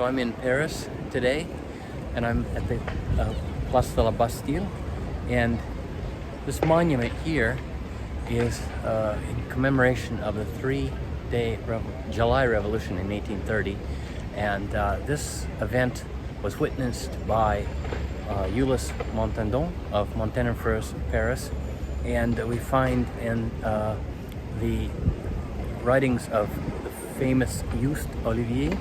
So I'm in Paris today, and I'm at the Place de la Bastille, and this monument here is in commemoration of the three-day July Revolution in 1830, and this event was witnessed by Ulysse Montandon of Montandon Frères, Paris, and we find in the writings of the famous Juste Olivier,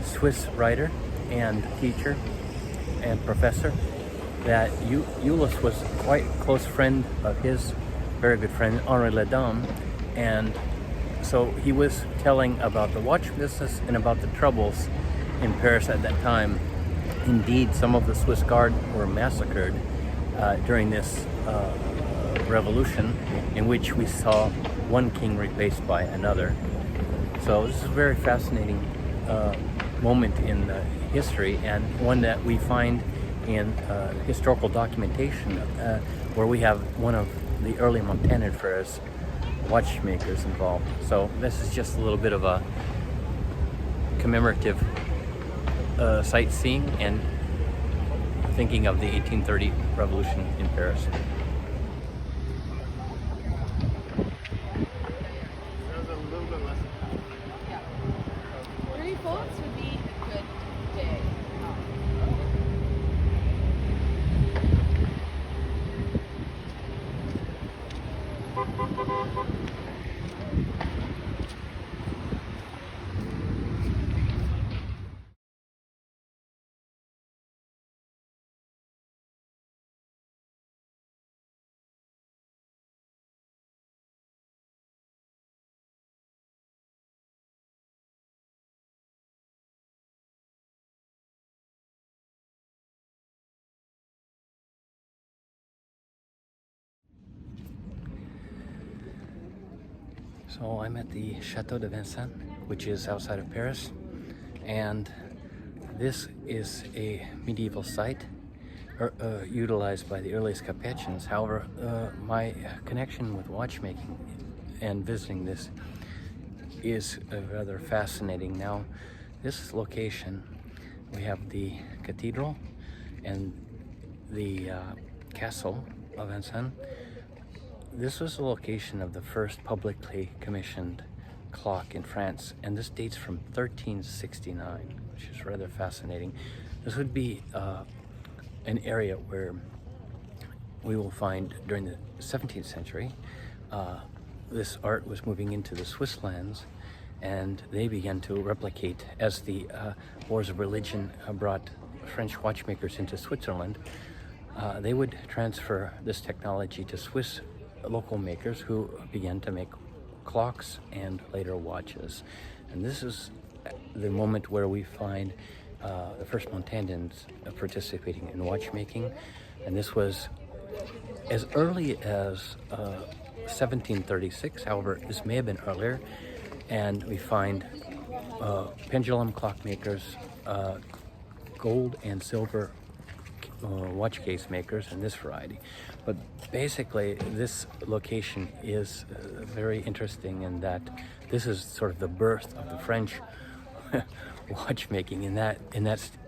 Swiss writer and teacher and professor, that Ulysse was quite a close friend of his very good friend Henri Ledame, and so he was telling about the watch business and about the troubles in Paris at that time. Indeed, some of the Swiss Guard were massacred during this revolution, in which we saw one king replaced by another. So this is a very fascinating moment in history, and one that we find in historical documentation where we have one of the early Montandon Frères watchmakers involved. So this is just a little bit of a commemorative sightseeing and thinking of the 1830 revolution in Paris. So I'm at the Chateau de Vincennes, which is outside of Paris, and this is a medieval site utilized by the earliest Capetians. However, my connection with watchmaking and visiting this is rather fascinating. Now, this location, we have the cathedral and the castle of Vincennes. This was the location of the first publicly commissioned clock in France, and this dates from 1369, which is rather fascinating. This would be an area where we will find during the 17th century, this art was moving into the Swiss lands, and they began to replicate as the wars of religion brought French watchmakers into Switzerland. They would transfer this technology to Swiss local makers, who began to make clocks and later watches. And this is the moment where we find the first Montandons participating in watchmaking, and this was as early as 1736. However, this may have been earlier, and we find pendulum clockmakers, gold and silver watch case makers in this variety. But basically, this location is very interesting in that this is sort of the birth of the French watchmaking in that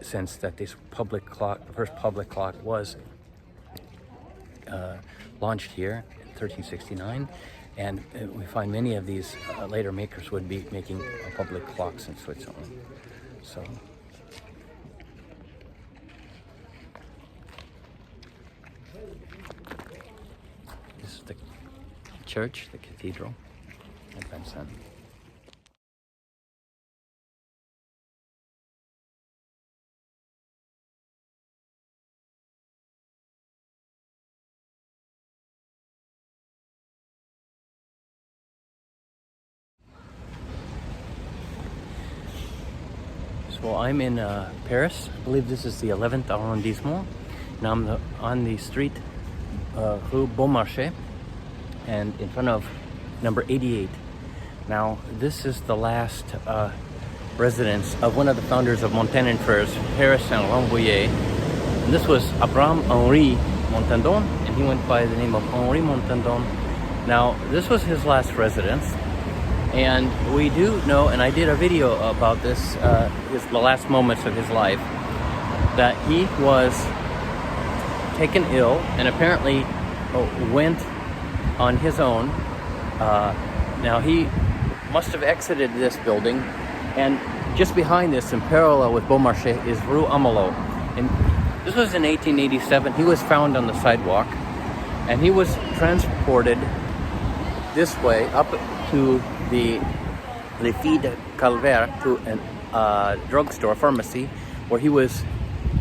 sense, that this public clock, the first public clock, was launched here in 1369, and we find many of these later makers would be making public clocks in Switzerland. So this is the church, the cathedral at Vincennes. So I'm in Paris. I believe this is the 11th arrondissement, and I'm on the street Rue Beaumarchais, and in front of number 88. Now, this is the last residence of one of the founders of Montandon Frères, Paris and Rambouillet. And this was Abraham Henri Montandon, and he went by the name of Henri Montandon. Now, this was his last residence, And we do know, and I did a video about this, the last moments of his life, that he was taken ill and apparently went on his own. Now he must have exited this building, and just behind this, in parallel with Beaumarchais, is Rue Amelot. And this was in 1887. He was found on the sidewalk, and he was transported this way up to the Les Filles de Calvaire, to a drugstore, pharmacy, where he was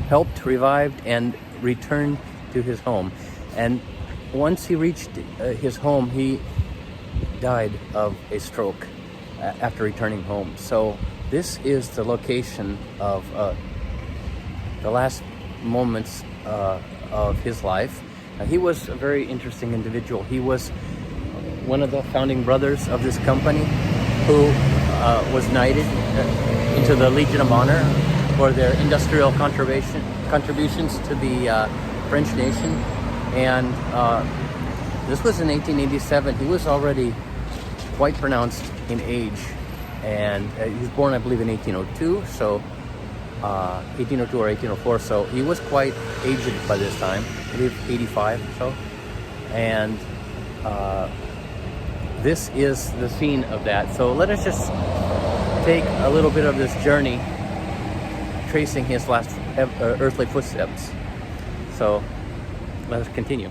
helped, revived, and returned to his home. And once he reached his home, he died of a stroke after returning home. So this is the location of the last moments of his life. He was a very interesting individual. He was one of the founding brothers of this company, who was knighted into the Legion of Honor for their industrial contributions to the French nation. And this was in 1887. He was already quite pronounced in age, and he was born, I believe, in 1802, so 1802 or 1804, so he was quite aged by this time, I believe 85 or so. And this is the scene of that. So let us just take a little bit of this journey, tracing his last earthly footsteps. So let us continue.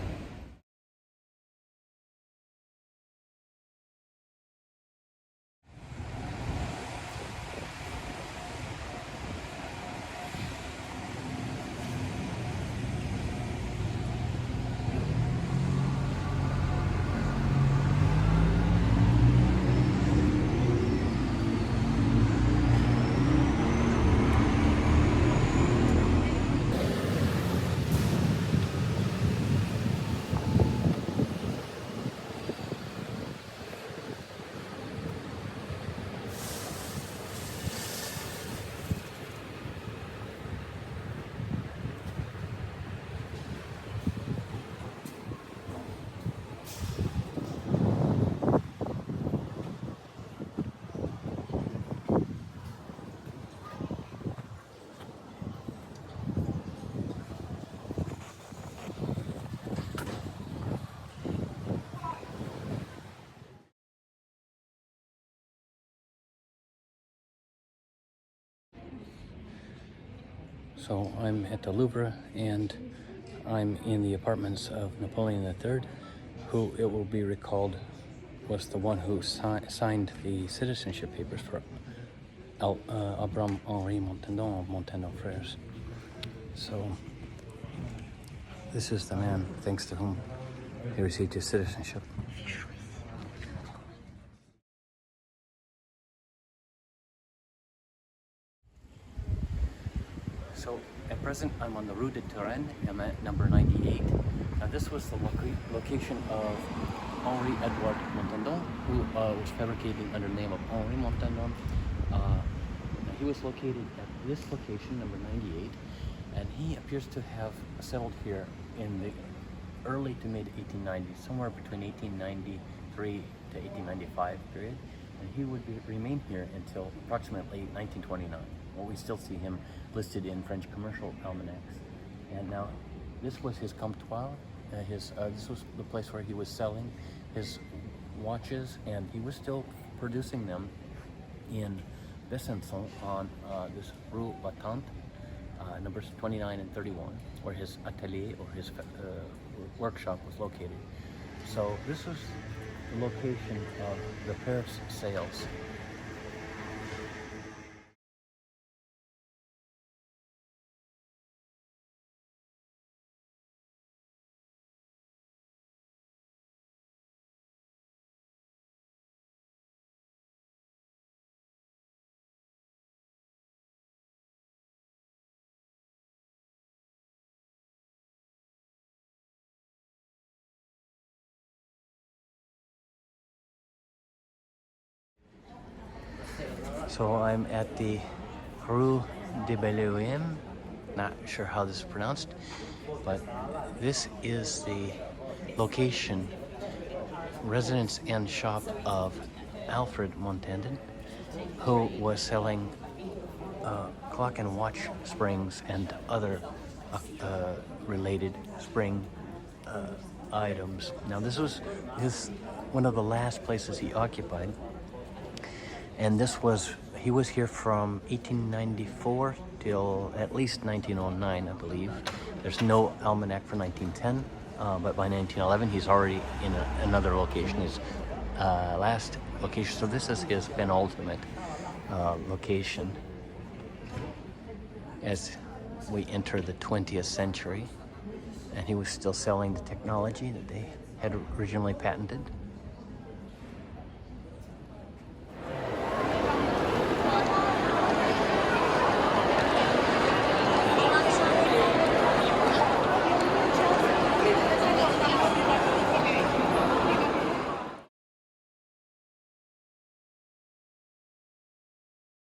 So I'm at the Louvre, and I'm in the apartments of Napoleon III, who, it will be recalled, was the one who signed the citizenship papers for Abraham Henri Montandon of Montandon Frères. So this is the man thanks to whom he received his citizenship. So at present, I'm on the Rue de Turenne. I'm at number 98. Now this was the location of Henri Edouard Montandon, who was fabricating under the name of Henri Montandon. He was located at this location, number 98, and he appears to have settled here in the early to mid 1890s, somewhere between 1893 to 1895 period, and he would remain here until approximately 1929. Well, we still see him listed in French commercial almanacs. And now, this was his comptoir. This was the place where he was selling his watches, and he was still producing them in Besançon on this Rue Battante, numbers 29 and 31, where his atelier or his workshop was located. So this was the location of the Paris sales. So I'm at the Rue de Belluim, not sure how this is pronounced, but this is the location, residence and shop of Alfred Montandon, who was selling clock and watch springs and other related spring items. Now this was one of the last places he occupied, and he was here from 1894 till at least 1909, I believe. There's no almanac for 1910, but by 1911 he's already in another location, his last location. So this is his penultimate location as we enter the 20th century, and he was still selling the technology that they had originally patented.